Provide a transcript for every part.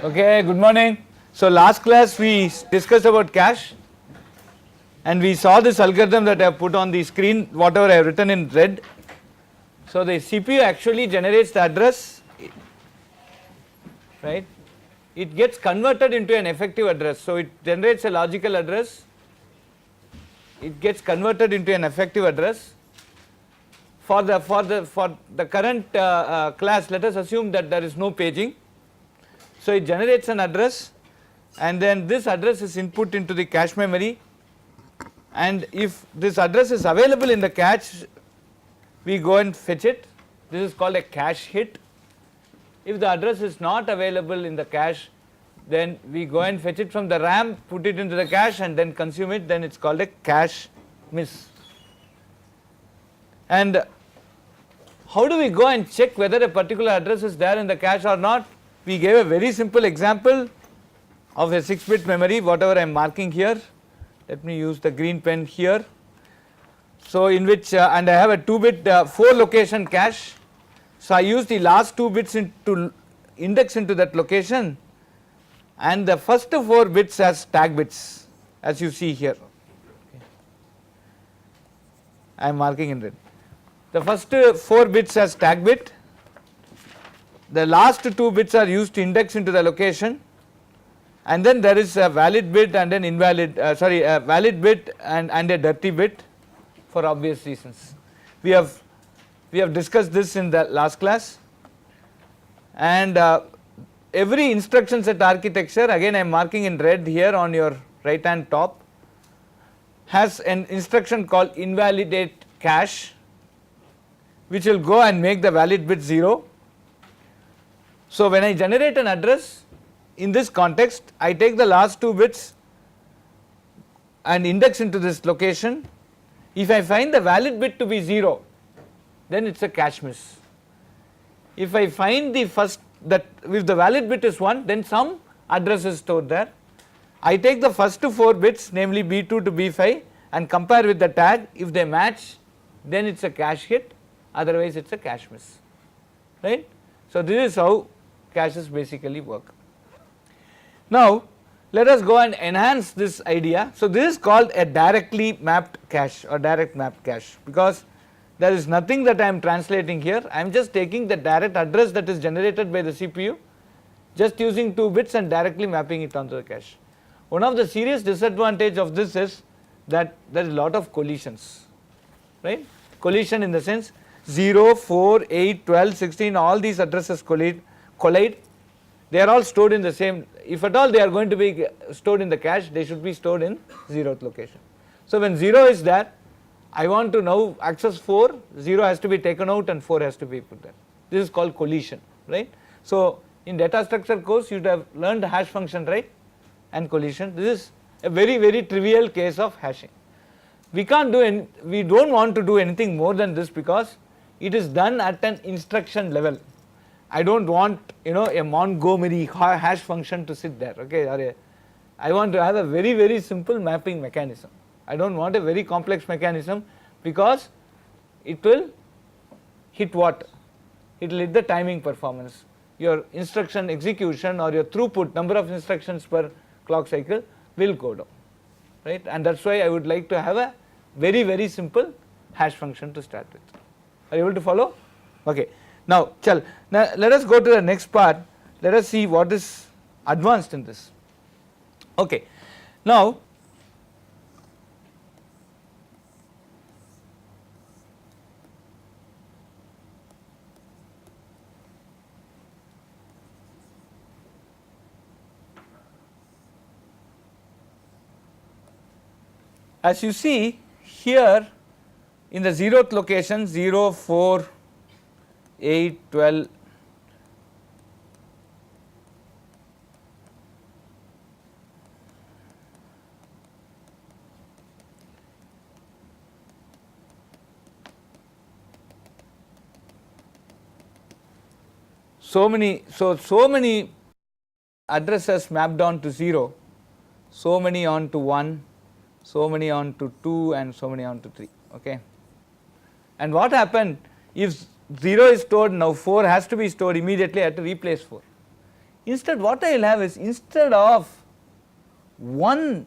Okay, good morning. So last class we discussed about cache and we saw this algorithm that I have put on the screen, whatever I have written in red. So the CPU actually generates the address, right? It gets converted into an effective address. So it generates a logical address, it gets converted into an effective address. For the current class, let us assume that there is no paging. So it generates an address and then this address is input into the cache memory, and if this address is available in the cache, we go and fetch it. This is called a cache hit. If the address is not available in the cache, then we go and fetch it from the RAM, put it into the cache and then consume it, then it is called a cache miss. And how do we go and check whether a particular address is there in the cache or not? We gave a very simple example of a 6-bit memory, whatever I am marking here. Let me use the green pen here. So in which and I have a 2-bit 4 location cache. So I use the last 2 bits to index into that location, and the first 4 bits as tag bits, as you see here. Okay. I am marking in red. The first 4 bits as tag bit, the last 2 bits are used to index into the location, and then there is a valid bit and an invalid a valid bit and a dirty bit for obvious reasons. We have discussed this in the last class, and every instruction set architecture, again I am marking in red here on your right hand top, has an instruction called invalidate cache, which will go and make the valid bit 0. So when I generate an address in this context, I take the last 2 bits and index into this location. If I find the valid bit to be 0, then it is a cache miss. If I find the first, that if the valid bit is 1, then some address is stored there. I take the first 4 bits, namely B2 to B5, and compare with the tag. If they match, then it is a cache hit, otherwise it is a cache miss, right. So this is how caches basically work. Now let us go and enhance this idea. So this is called a directly mapped cache or direct mapped cache, because there is nothing that I am translating here. I am just taking the direct address that is generated by the CPU, just using 2 bits and directly mapping it onto the cache. One of the serious disadvantage of this is that there is a lot of collisions, right. Collision in the sense 0, 4, 8, 12, 16, all these addresses collide, they are all stored in the same, if at all they are going to be stored in the cache, they should be stored in 0th location. So when 0 is there, I want to now access 4, 0 has to be taken out and 4 has to be put there. This is called collision, right. So in data structure course you would have learned hash function, right, and collision. This is a very trivial case of hashing. We can't do any, we don't want to do anything more than this, because it is done at an instruction level. I don't want a Montgomery hash function to sit there, okay. I want to have a very simple mapping mechanism. I don't want a very complex mechanism, because it will hit what? It will hit the timing performance. Your instruction execution or your throughput, number of instructions per clock cycle, will go down, right, and that is why I would like to have a very simple hash function to start with. Are you able to follow? Okay. Now let us go to the next part. Let us see what is advanced in this. Okay. Now as you see here in the 0th location, 0, 4, 8, 12, so many addresses mapped on to 0, so many on to 1, so many on to 2, and so many on to 3, okay. And what happened if 0 is stored, now 4 has to be stored immediately, I have to replace 4. Instead what I will have is, instead of one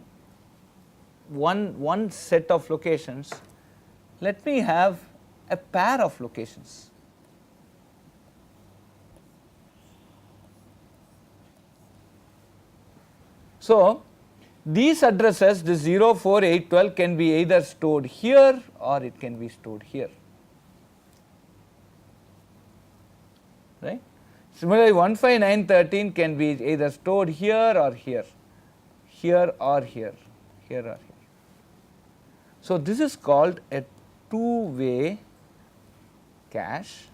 set of locations, let me have a pair of locations. So these addresses, the 0, 4, 8, 12 can be either stored here or it can be stored here, right. Similarly 1, 5, 9, 13 can be either stored here or here, here or here, here or here. So this is called a two-way cache.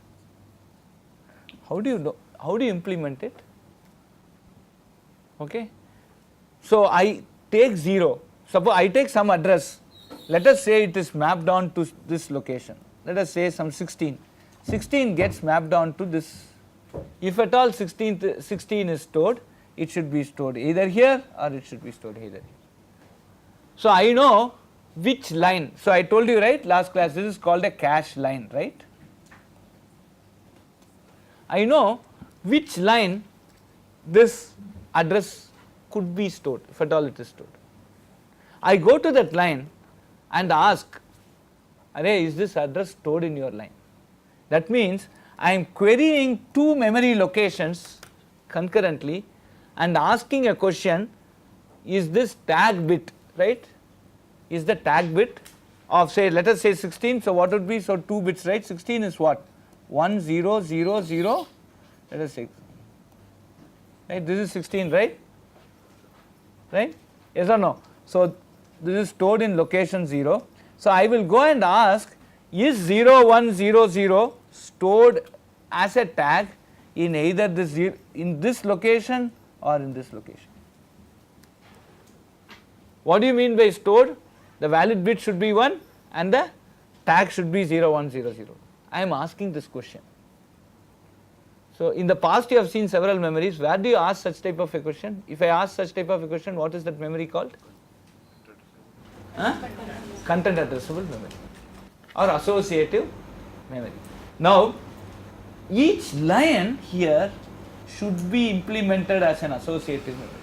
How do you know, how do you implement it? Okay. So I take 0, suppose I take some address, let us say it is mapped on to this location, let us say some 16, 16 gets mapped on to this. If at all 16 is stored, it should be stored either here or it should be stored either here. So I know which line, so I told you, right, last class, this is called a cache line, right. I know which line this address could be stored, if at all it is stored. I go to that line and ask, array, is this address stored in your line? That means I am querying two memory locations concurrently and asking a question, is this tag bit, right, is the tag bit of, say, let us say 16, so what would be, so 2 bits, right, 16 is what, 1 0 0 0, let us say, right, this is 16, right, yes or no. So this is stored in location 0. So I will go and ask, is 0 1 0 0 stored as a tag in either this in this location or in this location. What do you mean by stored? The valid bit should be 1 and the tag should be 0 1 0 0. I am asking this question. So in the past you have seen several memories. Where do you ask such type of a question? If I ask such type of a question, what is that memory called? Content addressable memory or associative memory. Now each line here should be implemented as an associative memory.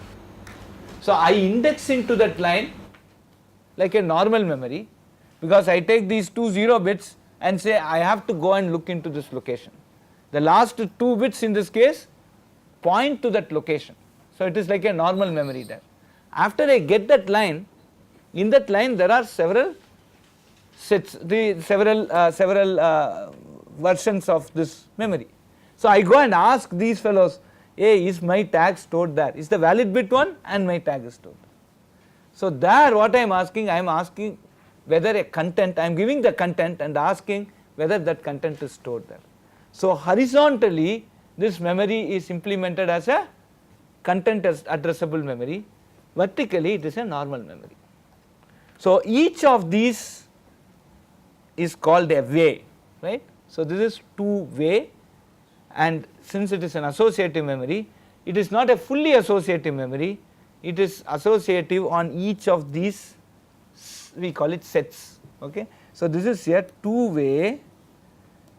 So I index into that line like a normal memory, because I take these two 0 bits and say I have to go and look into this location. The last 2 bits in this case point to that location. So it is like a normal memory there. After I get that line, in that line there are several sets, several versions of this memory. So I go and ask these fellows, hey, is my tag stored there? Is the valid bit 1 and my tag is stored? So there what I am asking whether a content, I am giving the content and asking whether that content is stored there. So horizontally this memory is implemented as a content addressable memory, vertically it is a normal memory. So each of these is called a way, right. So this is two-way, and since it is an associative memory, it is not a fully associative memory, it is associative on each of these, we call it sets, okay. So this is a two-way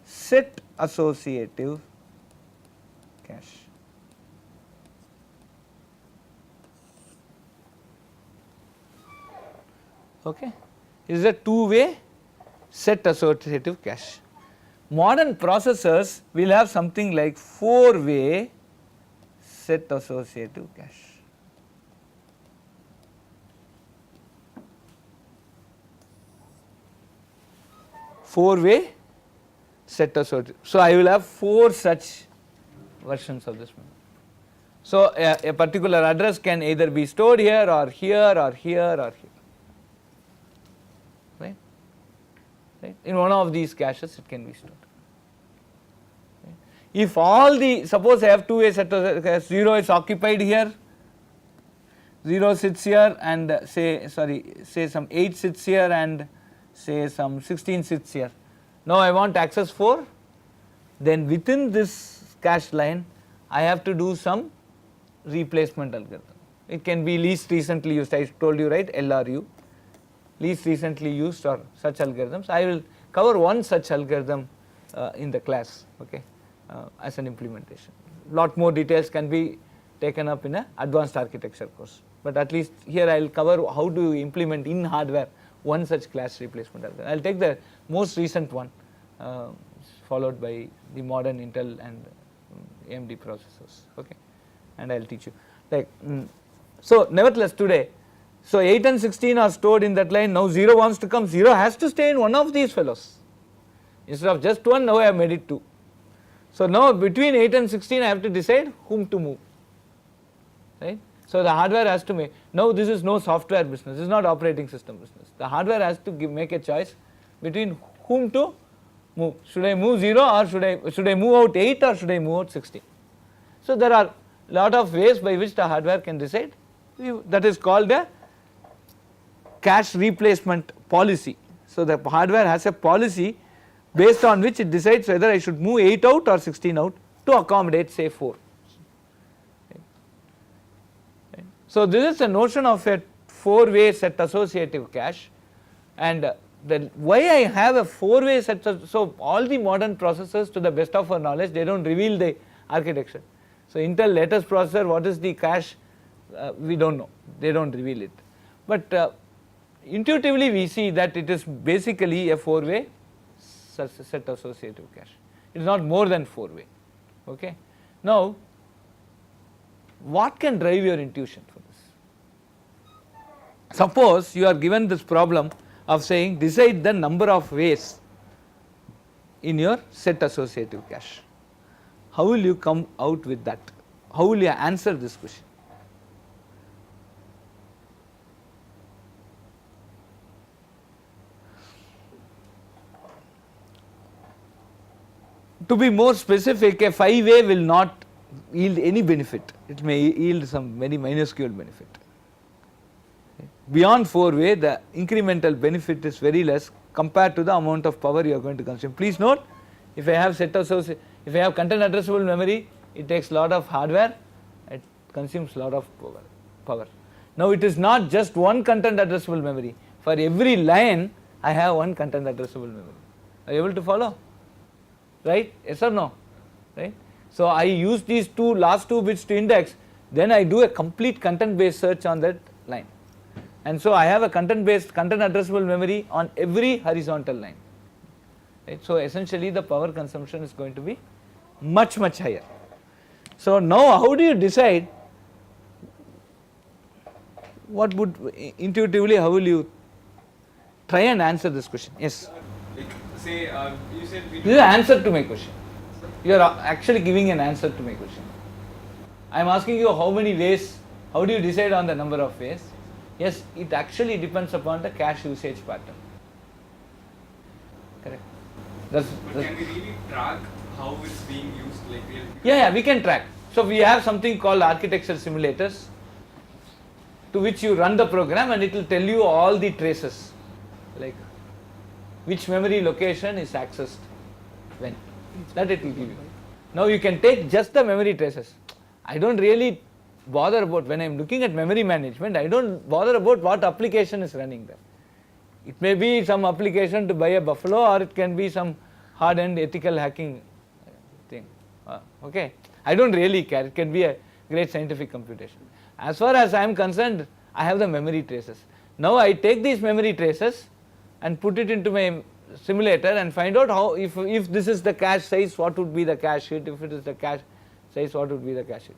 set associative cache. Okay, this is a two-way set associative cache. Modern processors will have something like four-way set associative cache. Four-way set associative. So I will have 4 such versions of this memory. So a particular address can either be stored here or here or here or here, right. In one of these caches it can be stored. Right. If all the, suppose I have two-way set of 0 is occupied here, 0 sits here and say some 8 sits here and say some 16 sits here. Now I want access 4, then within this cache line I have to do some replacement algorithm. It can be least recently used, I told you, right, LRU, least recently used or such algorithms. I will cover one such algorithm in the class, okay, as an implementation. Lot more details can be taken up in a advanced architecture course, but at least here I will cover how to implement in hardware one such class replacement algorithm. I will take the most recent one followed by the modern Intel and AMD processors, okay, and I will teach you like so nevertheless today, so 8 and 16 are stored in that line. Now 0 wants to come, 0 has to stay in one of these fellows, instead of just one now I have made it 2. So now between 8 and 16 I have to decide whom to move, right. So the hardware has to make, now this is no software business, this is not operating system business, the hardware has to make a choice between whom to move, should I move 0 or should I move out 8 or should I move out 16. So there are lot of ways by which the hardware can decide, that is called a cache replacement policy. So the hardware has a policy based on which it decides whether I should move 8 out or 16 out to accommodate say 4. So this is the notion of a 4-way set associative cache, and why I have a 4-way set, so all the modern processors to the best of our knowledge they do not reveal the architecture. So Intel latest processor, what is the cache, we do not know, they do not reveal it, but intuitively we see that it is basically a 4-way set associative cache, it is not more than 4-way, okay. Now what can drive your intuition for this? Suppose you are given this problem of saying decide the number of ways in your set associative cache. How will you come out with that? How will you answer this question? To be more specific, a 5-way will not yield any benefit, it may yield some very minuscule benefit. Beyond 4-way the incremental benefit is very less compared to the amount of power you are going to consume. Please note, if I have if I have content addressable memory, it takes lot of hardware, it consumes lot of power. Now it is not just one content addressable memory, for every line I have one content addressable memory. Are you able to follow? Right, yes or no, right. So I use these last two bits to index, then I do a complete content based search on that line, and so I have a content addressable memory on every horizontal line, right. So essentially the power consumption is going to be much higher. So now how do you decide, what would intuitively how will you try and answer this question? Yes. Like say you said this is an answer to my question. You are actually giving an answer to my question. I am asking you how many ways, how do you decide on the number of ways? Yes, it actually depends upon the cache usage pattern. Correct. But can we really track how it's being used? Like yeah, we can track. So we have something called architecture simulators, to which you run the program and it will tell you all the traces, like which memory location is accessed when, that it will give you. Now you can take just the memory traces. I do not really bother about, when I am looking at memory management, I do not bother about what application is running there. It may be some application to buy a buffalo, or it can be some hard-end ethical hacking thing, okay. I do not really care, it can be a great scientific computation. As far as I am concerned, I have the memory traces. Now I take these memory traces and put it into my simulator and find out how, if this is the cache size, what would be the cache hit, if it is the cache size, what would be the cache hit.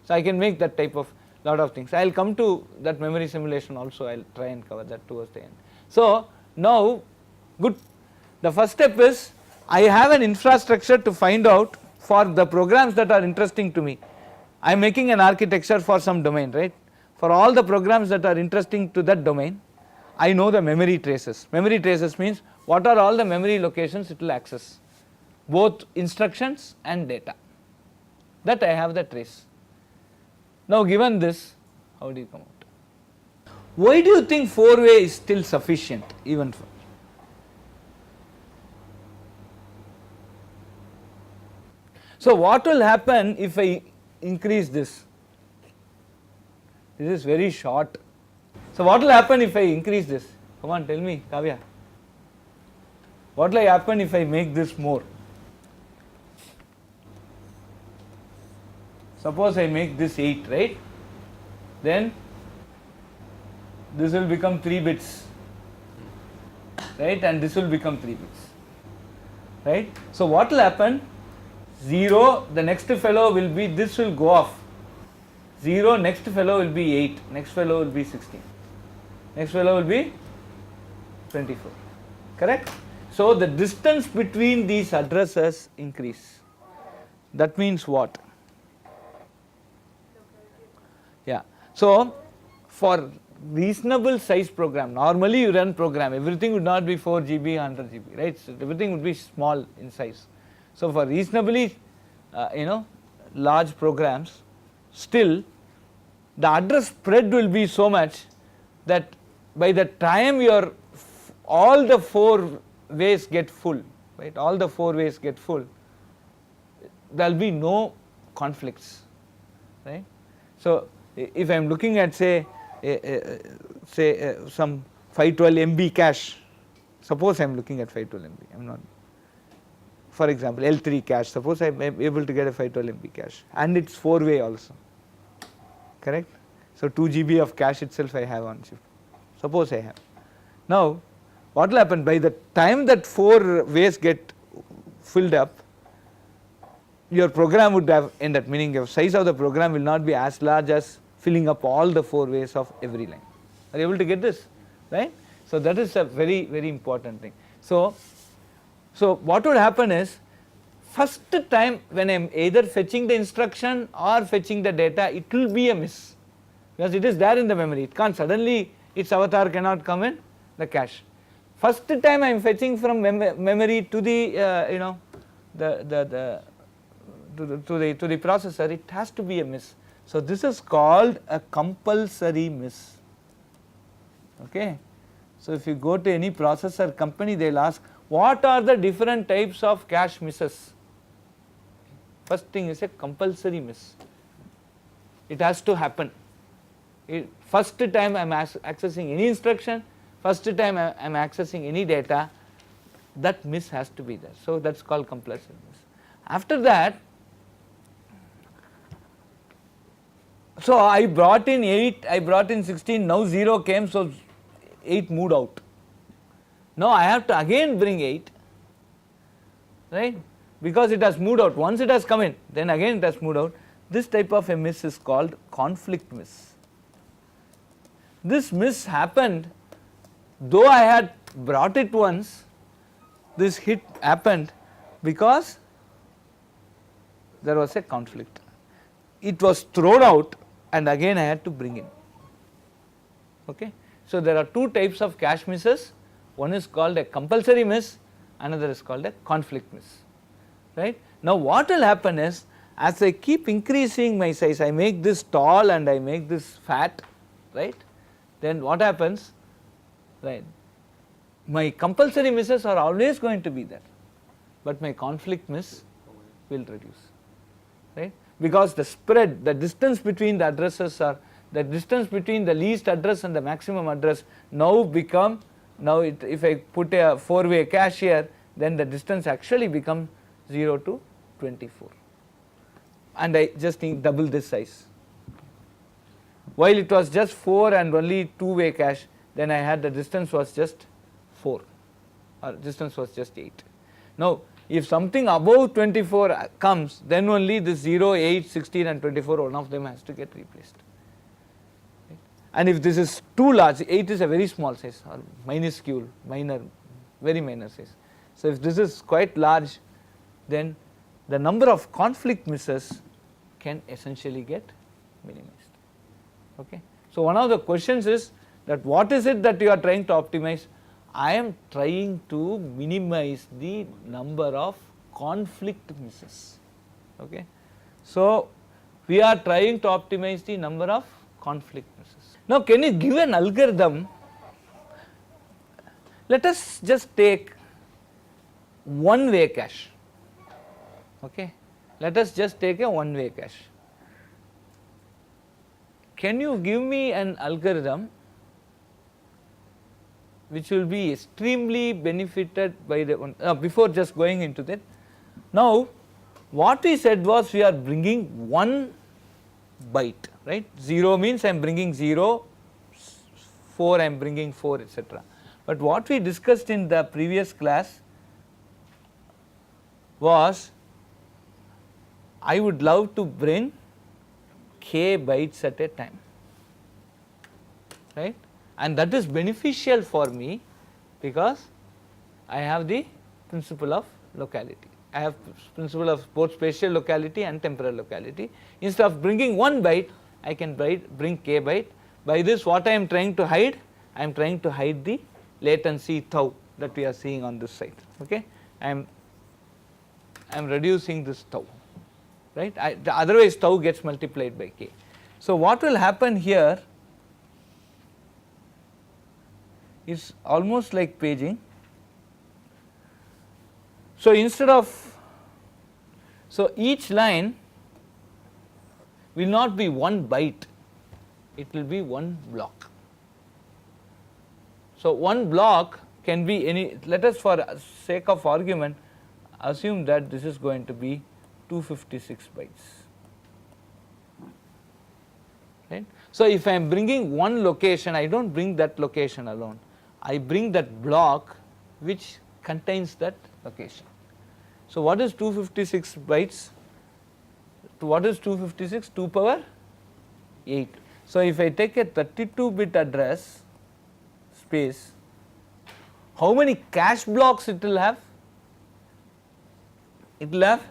So I can make that type of lot of things. I will come to that memory simulation also, I will try and cover that towards the end. So now good, the first step is I have an infrastructure to find out for the programs that are interesting to me. I am making an architecture for some domain, right. For all the programs that are interesting to that domain, I know the memory traces. Memory traces means what are all the memory locations it will access, both instructions and data, that I have the trace. Now given this, how do you come out? Why do you think 4-way is still sufficient even for? So what will happen if I increase this? This is very short. So what will happen if I increase this? Come on, tell me, Kavya. What will happen if I make this more? suppose I make this 8, right, then this will become 3 bits, right, and this will become 3 bits, right. So what will happen, 0, the next fellow will be, this will go off, 0, next fellow will be 8, next fellow will be 16, next fellow will be 24, correct. So the distance between these addresses increase. That means what? Yeah. So for reasonable size program, normally you run program, everything would not be 4 GB, 100 GB, right? So everything would be small in size. So for reasonably, large programs, still the address spread will be so much that by the time your all the 4 ways get full, right? All the 4 ways get full, there will be no conflicts, right? So if I am looking at say some 512 MB cache, suppose I am looking at 512 MB, I am not, for example L3 cache, suppose I am able to get a 512 MB cache and it is 4 way also, correct. So 2 GB of cache itself I have on chip, suppose I have. Now what will happen, by the time that 4 ways get filled up, your program would have ended, meaning your size of the program will not be as large as filling up all the 4 ways of every line. Are you able to get this, right? So that is a very, very important thing. So what would happen is, first time when I am either fetching the instruction or fetching the data, it will be a miss, because it is there in the memory, it can't suddenly, its avatar cannot come in the cache. First time I am fetching from memory to the to the processor, it has to be a miss. So this is called a compulsory miss. Okay. So if you go to any processor company, they will ask, what are the different types of cache misses? First thing is a compulsory miss. It has to happen. First time I am accessing any instruction, first time I am accessing any data, that miss has to be there. So that is called compulsory miss. After that, so I brought in 8, I brought in 16, now 0 came, so 8 moved out. Now I have to again bring 8, right, because it has moved out. Once it has come in, then again it has moved out. This type of a miss is called conflict miss. This miss happened, though I had brought it once, this hit happened because there was a conflict. It was thrown out and again I had to bring in. Okay. So there are 2 types of cache misses, one is called a compulsory miss, another is called a conflict miss, right. Now what will happen is, as I keep increasing my size, I make this tall and I make this fat, right, then what happens, right, my compulsory misses are always going to be there, but my conflict miss will reduce, right, because the spread, the distance between the addresses are, the distance between the least address and the maximum address now become, now if I put a 4-way cache here, then the distance actually becomes 0 to 24, and I just think double this size. While it was just 4 and only 2-way cache, then I had the distance was just 4 or distance was just 8. Now if something above 24 comes, then only this 0, 8, 16 and 24, one of them has to get replaced. Right. And if this is too large, 8 is a very small size or minuscule, minor, very minor size. So if this is quite large, then the number of conflict misses can essentially get minimized. Okay. So one of the questions is that what is it that you are trying to optimize? I am trying to minimize the number of conflict misses. Okay. So we are trying to optimize the number of conflict misses. Now can you give an algorithm? Let us just take 1-way cache. Okay. Let us just take a 1-way cache. Can you give me an algorithm which will be extremely benefited by the one, before just going into that. Now what we said was, we are bringing one byte, right. 0 means I am bringing 0, 4 I am bringing 4, etc. But what we discussed in the previous class was I would love to bring k bytes at a time, right, and that is beneficial for me because I have the principle of locality. I have principle of both spatial locality and temporal locality. Instead of bringing 1 byte, I can bring k byte. By this what I am trying to hide? I am trying to hide the latency tau that we are seeing on this side. Okay, I am reducing this tau, right. Otherwise tau gets multiplied by k. So what will happen here is almost like paging. So instead of, so each line will not be 1 byte, it will be 1 block. So 1 block can be any, let us for sake of argument assume that this is going to be 256 bytes, right. So if I am bringing one location, I do not bring that location alone, I bring that block which contains that location. So what is 256 bytes? What is 256? 2 power 8. So if I take a 32-bit address space, how many cache blocks it will have? It will have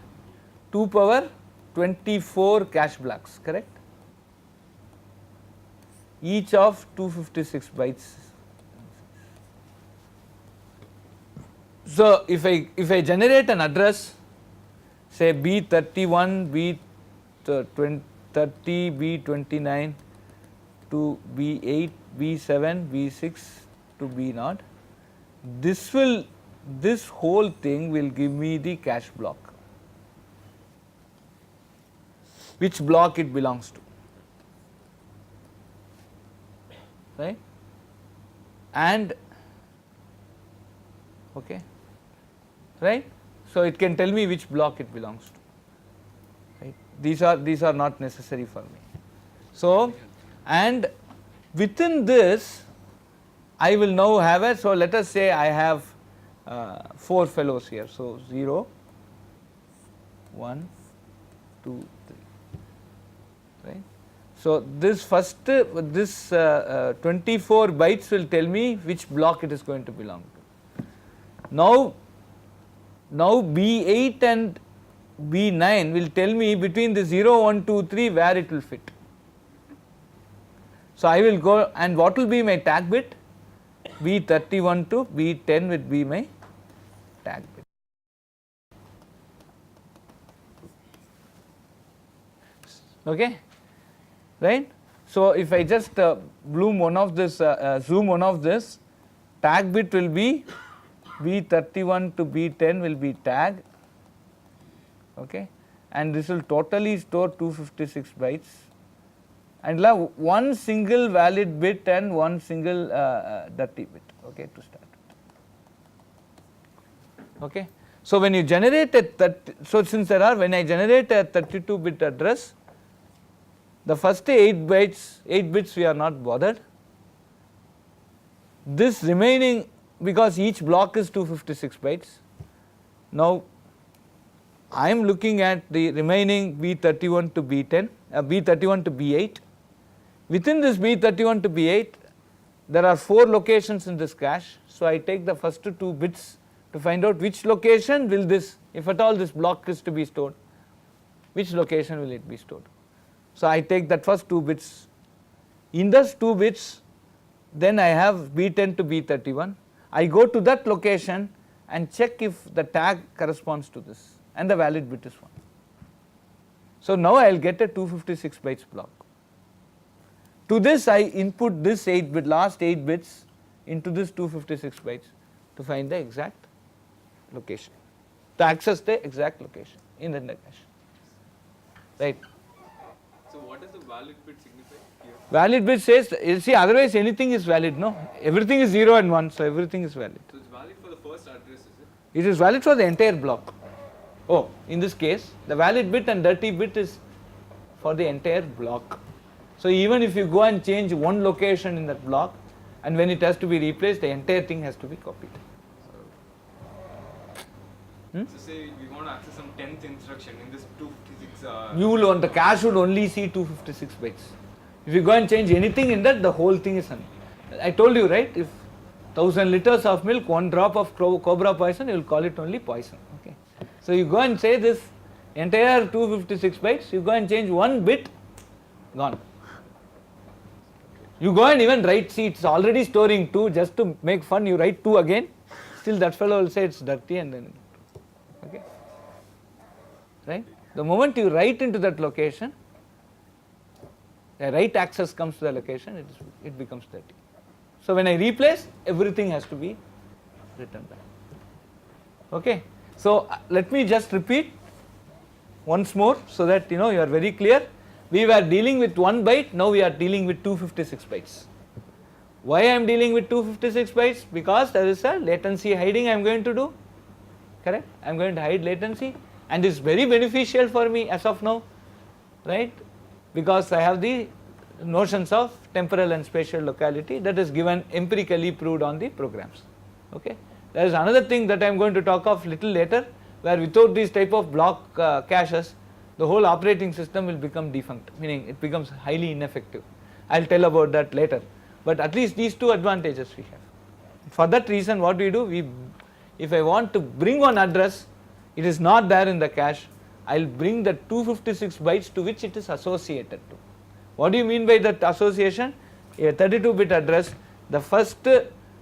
2 power 24 cache blocks, correct? Each of 256 bytes. So if I generate an address, say B31, B30, B29 to B8, B7, B6 to B0, this whole thing will give me the cache block, which block it belongs to, right, and okay, right. So it can tell me which block it belongs to, right. These are not necessary for me. So and within this I will now have a, so let us say I have 4 fellows here, so 0, 1, 2, 3, right. So this first, this 24 bytes will tell me which block it is going to belong to. Now B8 and B9 will tell me between the 0, 1, 2, 3 where it will fit. So I will go, and what will be my tag bit? B31 to B10 would be my tag bit. Okay, right. So if I just bloom one of this, zoom one of this, tag bit will be B31 to B10 will be tag, okay, and this will totally store 256 bytes, and will have one single valid bit and one single dirty bit, okay, to start with. Okay. So when you generate a so since there are, when I generate a 32-bit address, the first 8 bits we are not bothered. This remaining, because each block is 256 bytes. Now I am looking at the remaining B31 to B10, B31 to B8. Within this B31 to B8, there are 4 locations in this cache. So I take the first 2 bits to find out which location will this, if at all this block is to be stored, which location will it be stored. So I take that first 2 bits. In those 2 bits, then I have B10 to B31. I go to that location and check if the tag corresponds to this, and the valid bit is 1. So now I will get a 256 bytes block. To this I input this 8 bit, last 8 bits into this 256 bytes to find the exact location, to access the exact location in the cache, right. So what does the valid bit signify here? Valid bit says, you see, otherwise anything is valid, no, everything is 0 and 1, so everything is valid. So it's valid for the first address, is it? It is valid for the entire block. Oh, in this case the valid bit and dirty bit is for the entire block. So even if you go and change one location in that block, and when it has to be replaced, the entire thing has to be copied. So say we want to access some 10th instruction in this 256. You will the cache would only see 256 bytes. If you go and change anything in that, the whole thing is I told you, right? If 1000 liters of milk, 1 drop of cobra poison, you will call it only poison. Okay. So you go and say this entire 256 bytes, you go and change one bit, gone. You go and even write, see it's already storing 2, just to make fun you write 2 again, still that fellow will say it's dirty and then, okay, right. The moment you write into that location, a write access comes to the location, it becomes dirty. So when I replace, everything has to be written back. Okay. So let me just repeat once more so that you are very clear. We were dealing with 1 byte, now we are dealing with 256 bytes. Why I am dealing with 256 bytes? Because there is a latency hiding I am going to do, correct? I am going to hide latency, and it's very beneficial for me as of now, right? Because I have the notions of temporal and spatial locality that is given empirically proved on the programs. Okay. There is another thing that I am going to talk of little later, where without these type of block caches, the whole operating system will become defunct, meaning it becomes highly ineffective. I will tell about that later, but at least these 2 advantages we have. For that reason, what we do, if I want to bring one address, it is not there in the cache, I will bring the 256 bytes to which it is associated to. What do you mean by that association? A 32-bit address, the first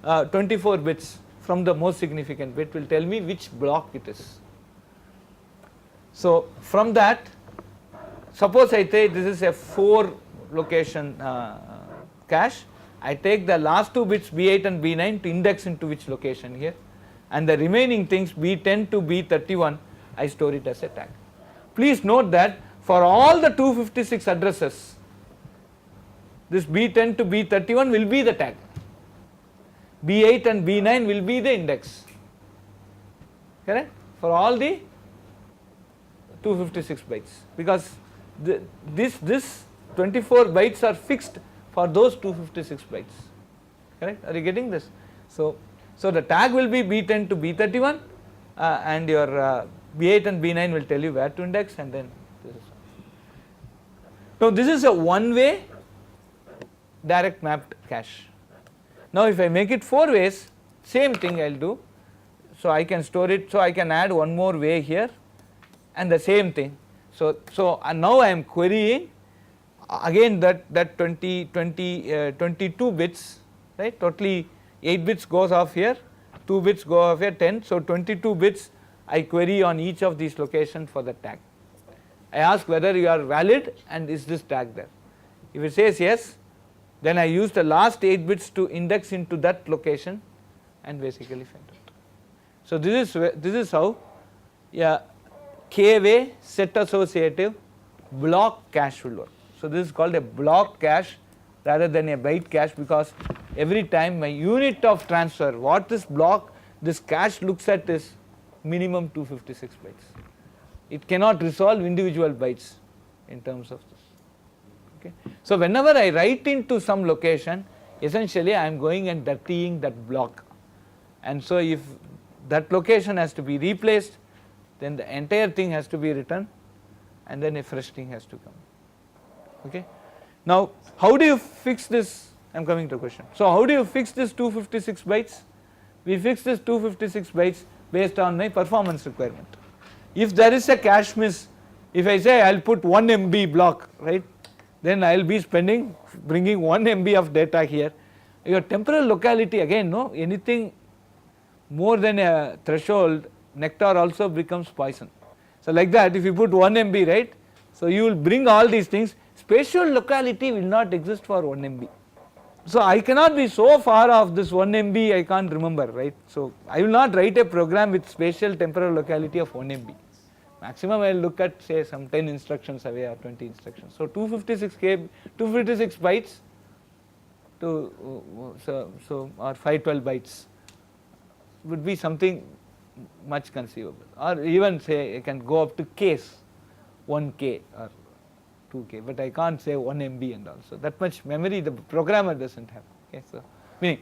24 bits from the most significant bit will tell me which block it is. So from that, suppose I say this is a 4 location cache, I take the last 2 bits B8 and B9 to index into which location here, and the remaining things B10 to B31 I store it as a tag. Please note that for all the 256 addresses, this B10 to B31 will be the tag, B8 and B9 will be the index, correct, for all the 256 bytes, because this 24 bytes are fixed for those 256 bytes, correct. Are you getting this? So the tag will be B10 to B31 and your B8 and B9 will tell you where to index, and then this is. Now this is a one-way direct mapped cache. Now if I make it 4 ways, same thing I will do. So I can store it, so I can add one more way here and the same thing. So now I am querying again that 22 bits, right, totally 8 bits goes off here, 2 bits go off here, 10, so 22 bits I query on each of these locations for the tag. I ask whether you are valid and is this tag there. If it says yes, then I use the last 8 bits to index into that location and basically find out. So this is how k-way set associative block cache will work. So this is called a block cache rather than a byte cache, because every time my unit of transfer, what this block, this cache looks at is minimum 256 bytes. It cannot resolve individual bytes in terms of this. Okay. So whenever I write into some location, essentially I am going and dirtying that block, and so if that location has to be replaced, then the entire thing has to be written and then a fresh thing has to come. Okay. Now how do you fix this? I am coming to the question. So how do you fix this 256 bytes? We fix this 256 bytes based on my performance requirement. If there is a cache miss, if I say I will put 1 MB block, right, then I will be bringing 1 MB of data here. Your temporal locality, again, no, anything more than a threshold, nectar also becomes poison. So like that, if you put 1 MB, right, so you will bring all these things, spatial locality will not exist for 1 MB. So I cannot be so far off this 1 MB, I can't remember, right. So I will not write a program with spatial temporal locality of 1 MB. Maximum I will look at, say, some 10 instructions away or 20 instructions. So 256 bytes to or 512 bytes would be something much conceivable, or even say I can go up to Ks, 1K or 2K, but I can't say 1 MB and all. So that much memory the programmer doesn't have. Okay, so meaning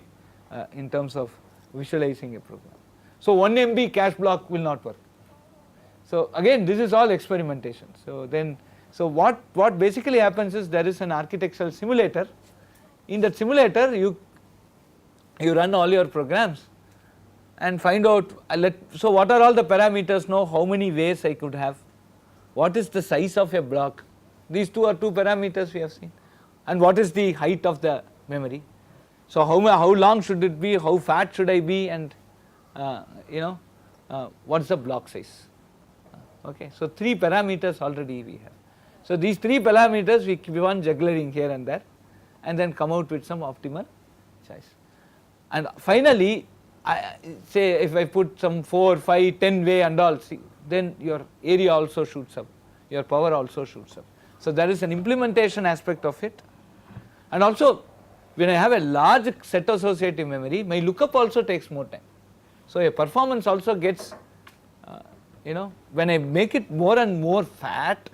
in terms of visualizing a program. So 1 MB cache block will not work. So again, this is all experimentation. So then, so what basically happens is there is an architectural simulator. In that simulator, you run all your programs and find out. So what are all the parameters now? How many ways I could have? What is the size of a block? These two are two parameters we have seen. And what is the height of the memory? So how long should it be? How fat should I be? And what's the block size? Okay, so 3 parameters already we have. So these 3 parameters we keep on juggling here and there, and then come out with some optimal choice. And finally, say if I put some 4, 5, 10 way and all, see, then your area also shoots up, your power also shoots up. So there is an implementation aspect of it, and also when I have a large set associative memory, my lookup also takes more time. So a performance also gets, when I make it more and more fat,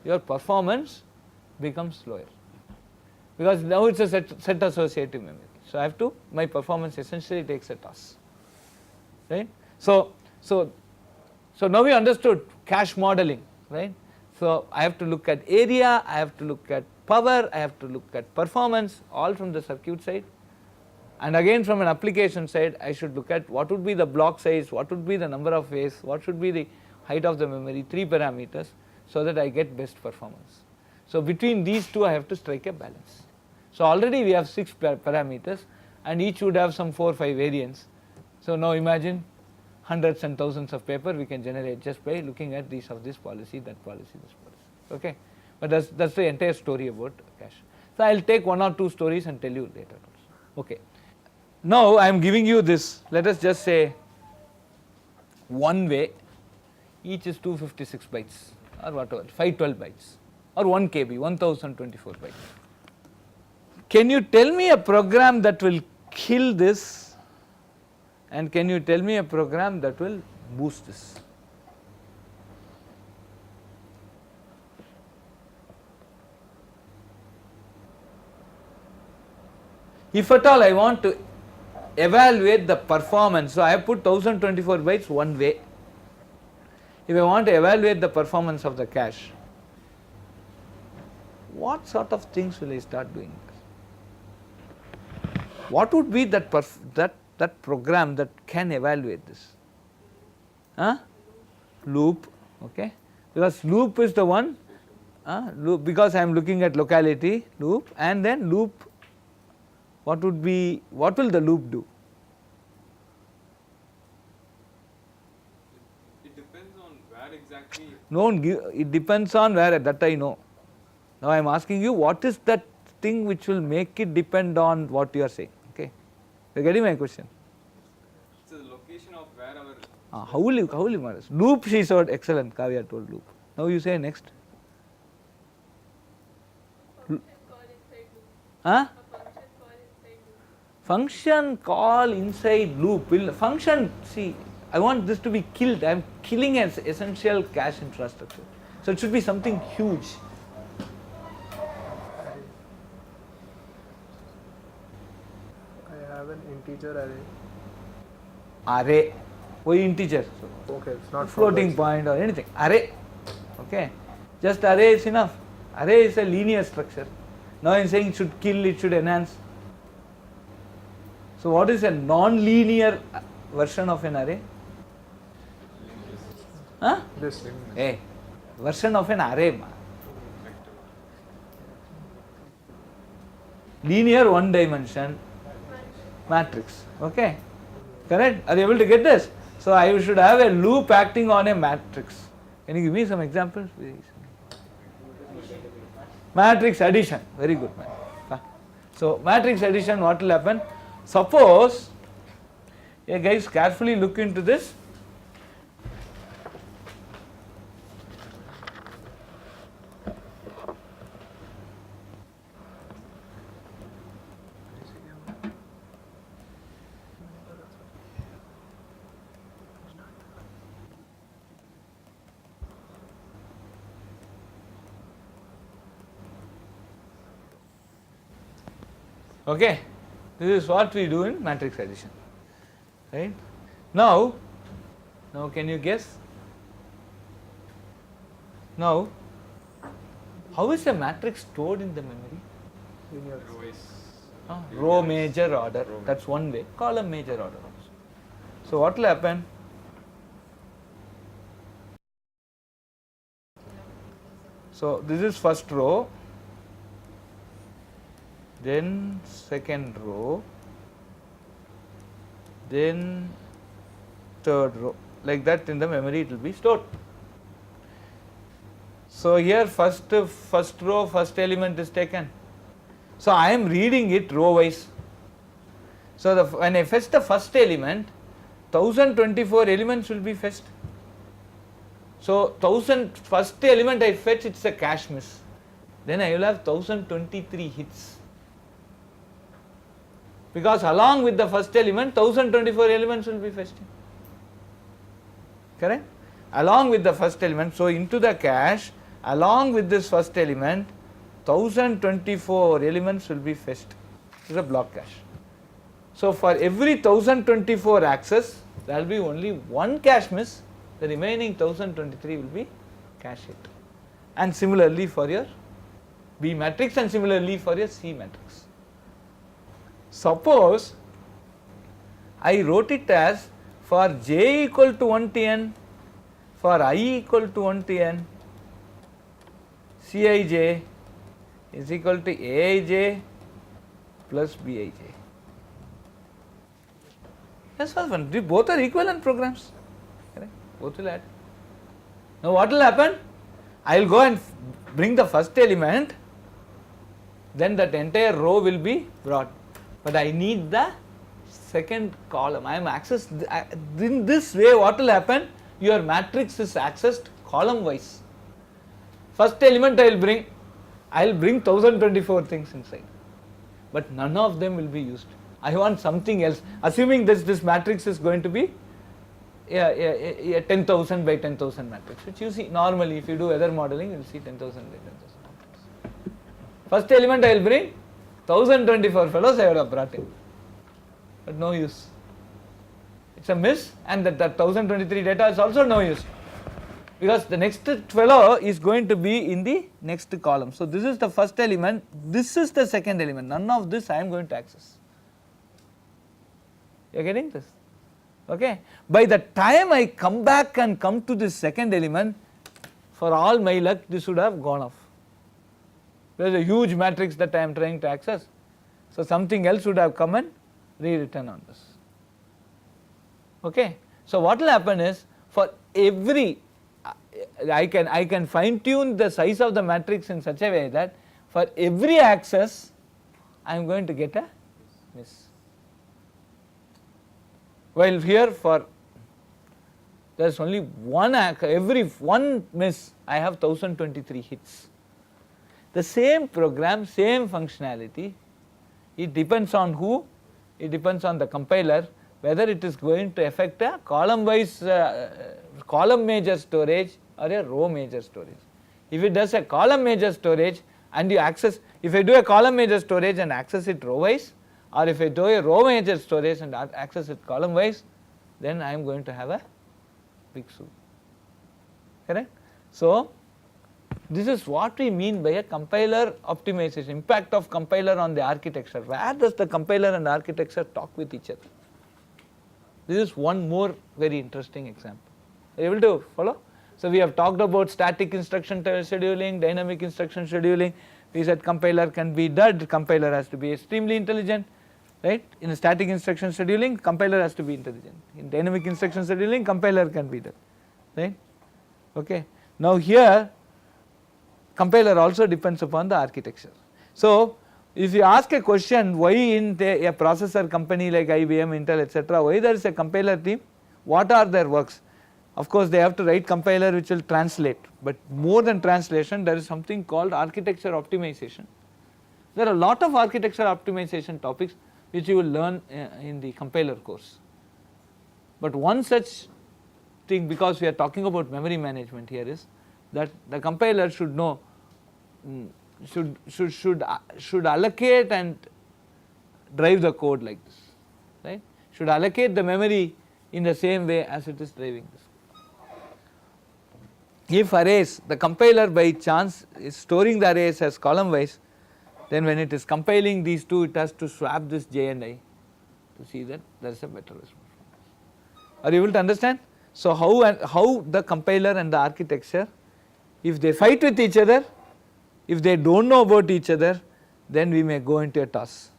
your performance becomes slower, because now it's a set associative memory. So I have to, my performance essentially takes a toss, right? So now we understood cache modeling, right? So I have to look at area, I have to look at power, I have to look at performance, all from the circuit side. And again from an application side, I should look at what would be the block size, what would be the number of ways, what should be the height of the memory, 3 parameters, so that I get best performance. So between these two I have to strike a balance. So already we have 6 parameters, and each would have some 4 or 5 variants. So now imagine hundreds and thousands of paper we can generate just by looking at this policy, that policy, this policy. Okay, but that's the entire story about cache. So I will take 1 or 2 stories and tell you later also. Okay. Now I am giving you this, let us just say 1 way, each is 256 bytes or whatever, 512 bytes or 1 KB, 1024 bytes. Can you tell me a program that will kill this, and can you tell me a program that will boost this? If at all I want to evaluate the performance, so I have put 1024 bytes 1 way. If I want to evaluate the performance of the cache, what sort of things will I start doing? What would be that program that can evaluate this? Loop, okay, because loop is the one, loop, because I am looking at locality, loop, and then loop, what will the loop do? It depends on where exactly. No, it depends on where, that I know. Now I am asking you, what is that thing which will make it depend on what you are saying? Okay, you are getting my question? It's the location of where our. How will you manage? Loop, she said, excellent, Kavya told loop. Now you say next. Function call inside loop. Will function, see, I want this to be killed. I am killing an essential cache infrastructure. So it should be something huge. I have an integer array. Array. Why integer? Okay, it's not floating point or anything. Array. Okay. Just array is enough. Array is a linear structure. Now I am saying it should kill, it should enhance. So what is a non-linear version of an array? This. Hey, version of an array. Linear 1 dimension matrix. Okay, correct? Are you able to get this? So I should have a loop acting on a matrix. Can you give me some examples? Matrix addition. Very good, man. So matrix addition, what will happen? Suppose, guys, carefully look into this. Okay, this is what we do in matrix addition, right? Now can you guess? Now, how is a matrix stored in the memory? Linear. Row major order, that's one way. Column major order also. So what will happen? So this is first row, then second row, then third row, like that in the memory it will be stored. So here first row, first element is taken. So I am reading it row wise. So when I fetch the first element, 1024 elements will be fetched. So 1000 first element I fetch, it's a cache miss. Then I will have 1023 hits. Because along with the first element, 1024 elements will be fetched. Correct? Along with the first element, so into the cache, along with this first element, 1024 elements will be fetched. It is a block cache. So for every 1024 access, there will be only one cache miss, the remaining 1023 will be cache hit. And similarly for your B matrix and similarly for your C matrix. Suppose I wrote it as for j equal to 1 to n, for I equal to 1 to n, Cij is equal to Aij plus Bij. That's all one. Both are equivalent programs. Correct? Both will add. Now what will happen? I will go and bring the first element, then that entire row will be brought. But I need the second column. I am accessed in this way. What will happen? Your matrix is accessed column wise. First element I will bring 1024 things inside, but none of them will be used. I want something else. Assuming this matrix is going to be a 10,000 by 10,000 matrix, which you see normally if you do weather modeling, you will see 10,000 by 10,000 matrix. First element I will bring 1024 fellows I would have brought in, but no use. It's a miss, and that 1023 data is also no use, because the next fellow is going to be in the next column. So this is the first element, this is the second element, none of this I am going to access. You are getting this? Okay. By the time I come back and come to this second element, for all my luck this would have gone off. There is a huge matrix that I am trying to access, so something else would have come and rewritten on this. Okay. So what will happen is, for every I can fine tune the size of the matrix in such a way that for every access I am going to get a miss. While here for there is only one, every one miss I have 1023 hits. The same program, same functionality, it depends on who? It depends on the compiler, whether it is going to affect a column wise column major storage or a row major storage. If it does a column major storage and you access, if I do a column major storage and access it row wise, or if I do a row major storage and access it column wise, then I am going to have a big soup. Correct? So this is what we mean by a compiler optimization, impact of compiler on the architecture. Where does the compiler and architecture talk with each other? This is one more very interesting example. Are you able to follow? So we have talked about static instruction scheduling, dynamic instruction scheduling. We said compiler can be dud, compiler has to be extremely intelligent, right? In static instruction scheduling, compiler has to be intelligent. In dynamic instruction scheduling, compiler can be dud, right? Okay. Now here, compiler also depends upon the architecture. So if you ask a question, why in a processor company like IBM, Intel, etc., why there is a compiler team, what are their works? Of course they have to write compiler which will translate, but more than translation there is something called architecture optimization. There are a lot of architecture optimization topics which you will learn in the compiler course. But one such thing, because we are talking about memory management here, is that the compiler should know, should allocate and drive the code like this, right, should allocate the memory in the same way as it is driving this. If arrays, the compiler by chance is storing the arrays as column wise, then when it is compiling these two, it has to swap this j and I to see that there is a better response. Are you able to understand? So how the compiler and the architecture, if they fight with each other, if they don't know about each other, then we may go into a toss,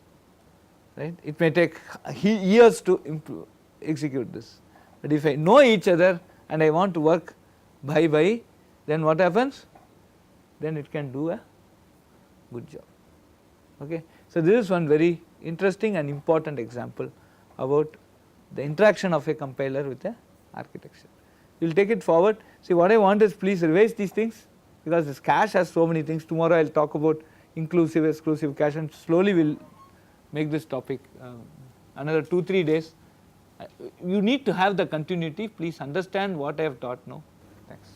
right. It may take years to execute this, but if I know each other and I want to work by, then what happens? Then it can do a good job. Okay. So this is one very interesting and important example about the interaction of a compiler with a architecture. We will take it forward. See, what I want is please revise these things, because this cache has so many things. Tomorrow I will talk about inclusive, exclusive cache, and slowly we will make this topic another 2-3 days. You need to have the continuity. Please understand what I have taught now. Thanks.